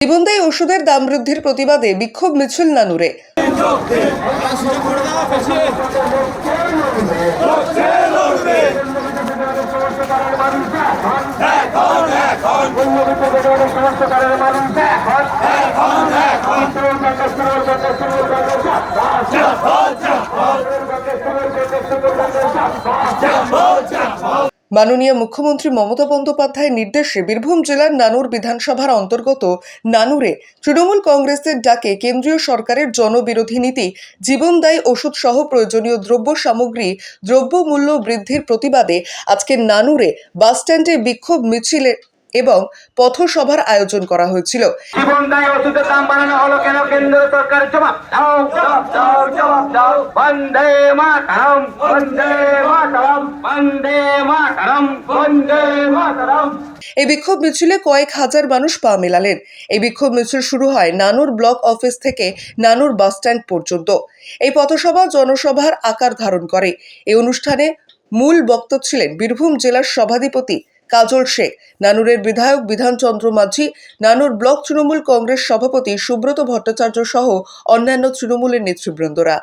জীবনদায়ী ওষুধের দাম বৃদ্ধির প্রতিবাদে বিক্ষোভ মিছিল নানুরে। মাননীয় মুখ্যমন্ত্রী মমতা বন্দ্যোপাধ্যায়ের নির্দেশে বীরভূম জেলার নানুর বিধানসভার অন্তর্গত নানুরে তৃণমূল কংগ্রেসের ডাকে কেন্দ্রীয় সরকারের জনবিরোধী নীতি, জীবনদায়ী ওষুধ সহ প্রয়োজনীয় দ্রব্য সামগ্রী দ্রব্যমূল্য বৃদ্ধির প্রতিবাদে আজকে নানুরে বাসস্ট্যান্ডে বিক্ষোভ মিছিল এবং পথসভার আয়োজন করা হয়েছিল। জীবনদায়ী ওষুধের দাম বাড়ানো হলো কেন? কেন্দ্র সরকার জবাব দাও, জবাব দাও, জবাব দাও। বন্দে মাতরম, বন্দে মাতরম, বন্দে মাতরম, বন্দে মাতরম। এই বিক্ষোভ মিছিলে কয়েক হাজার মানুষ পা মেলালেন। এই বিক্ষোভ মিছিল শুরু হয় নানুর ব্লক অফিস থেকে নানুর বাসস্ট্যান্ড পর্যন্ত। এই পথসভা জনসভার আকার ধারণ করে। এই অনুষ্ঠানে মূল বক্তা ছিলেন বীরভূম জেলার সভাধিপতি কাজল শেখ, নানুরের বিধায়ক বিধানচন্দ্র মাঝি, নানুর ব্লক তৃণমূল কংগ্রেস সভাপতি সুব্রত ভট্টাচার্য সহ অন্যান্য তৃণমূলের নেতৃবৃন্দরা।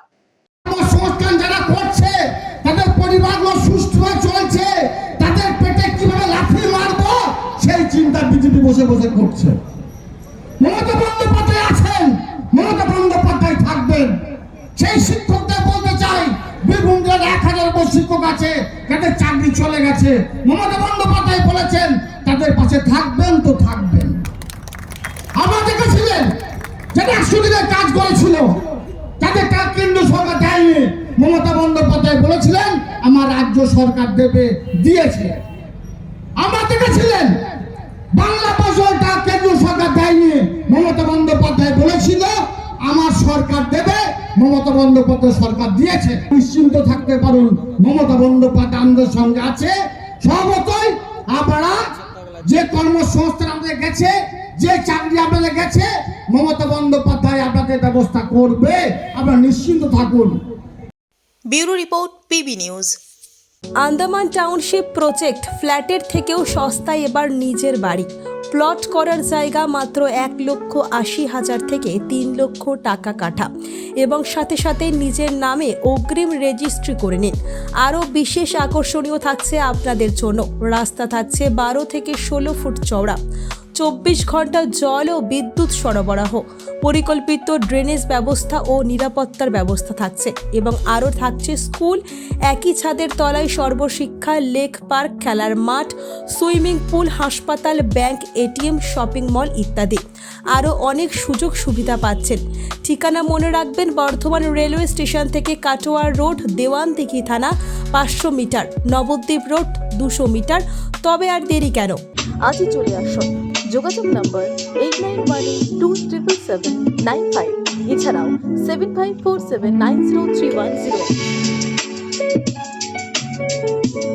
যারা করছে তাদের পরিবারগুলো সুষ্ঠুভাবে চলছে, তাদের পেটে কিভাবে লাথি মারবো সেই চিন্তা বিজেপি বসে বসে করছে। মমতা বন্দ্যোপাধ্যায় আছেন, মমতা বন্দ্যোপাধ্যায় থাকবেন। সেই শিক্ষকদের বলতে চাই, বীরভূম জেলার 1000 শিক্ষক আছে যাদের চাকরি চলে গেছে। মমতা বন্দ্যোপাধ্যায় বলেছেন তাদের পাশে থাকবেন তো থাকবেন। আমরা দেখেছিলেন যারা 100 দিনের কাজ করেছিল, তাদের টাকা কেন্দ্র সরকার দেয়নি। মমতা বন্দ্যোপাধ্যায় বলেছিলেন আমার রাজ্য সরকার দেবে, দিয়েছে। আমরা দেখেছিলেন বাংলা ভাষার টাকা কেন্দ্র সরকার দেয়নি। মমতা বন্দ্যোপাধ্যায় বলেছিল আমার সরকার দেবে, মমতা বন্দ্যোপাধ্যায় সরকার দিয়েছে। নিশ্চিন্ত থাকতে পারুন, মমতা বন্দ্যোপাধ্যায় আমাদের সঙ্গে আছে। সর্বতই আপনারা যে কর্মসংস্থান আমাদের গেছে, যে চাকরি আপনাদের গেছে, মমতা বন্দ্যোপাধ্যায় আপনাদের ব্যবস্থা করবে, আপনারা নিশ্চিন্ত থাকুন। Bureau report, PB news. Andaman township project, ফ্ল্যাটের থেকেও সস্তায় এবার নিজের বাড়ি। প্লট করার জায়গা মাত্র 1,80,000 থেকে 3 লক্ষ টাকা কাঠা এবং সাথে সাথে নিজের নামে অগ্রিম রেজিস্ট্রি করে নিন। আরও বিশেষ আকর্ষণীয় থাকছে আপনাদের জন্য, রাস্তা থাকছে 12 থেকে 16 ফুট চওড়া, 24 ঘন্টা জল ও বিদ্যুৎ সরবরাহ, পরিকল্পিত ড্রেনেজ ব্যবস্থা ও নিরাপত্তার ব্যবস্থা থাকছে এবং আরও থাকছে স্কুল, একই ছাদের তলায় সর্বশিক্ষা, লেক পার্ক, খেলার মাঠ, সুইমিং পুল, হাসপাতাল, ব্যাংক, এটিএম, শপিং মল ইত্যাদি। আরও অনেক সুযোগ সুবিধা পাচ্ছেন। ঠিকানা মনে রাখবেন, বর্ধমান রেলওয়ে স্টেশন থেকে কাটোয়ার রোড, দেওয়ানদিঘি থানা 500 মিটার, নবদ্বীপ রোড 200 মিটার। তবে আর দেরি কেন, আজই চলে আসুন। যোগাযোগ নম্বর 8912777795, এছাড়াও 7547903108।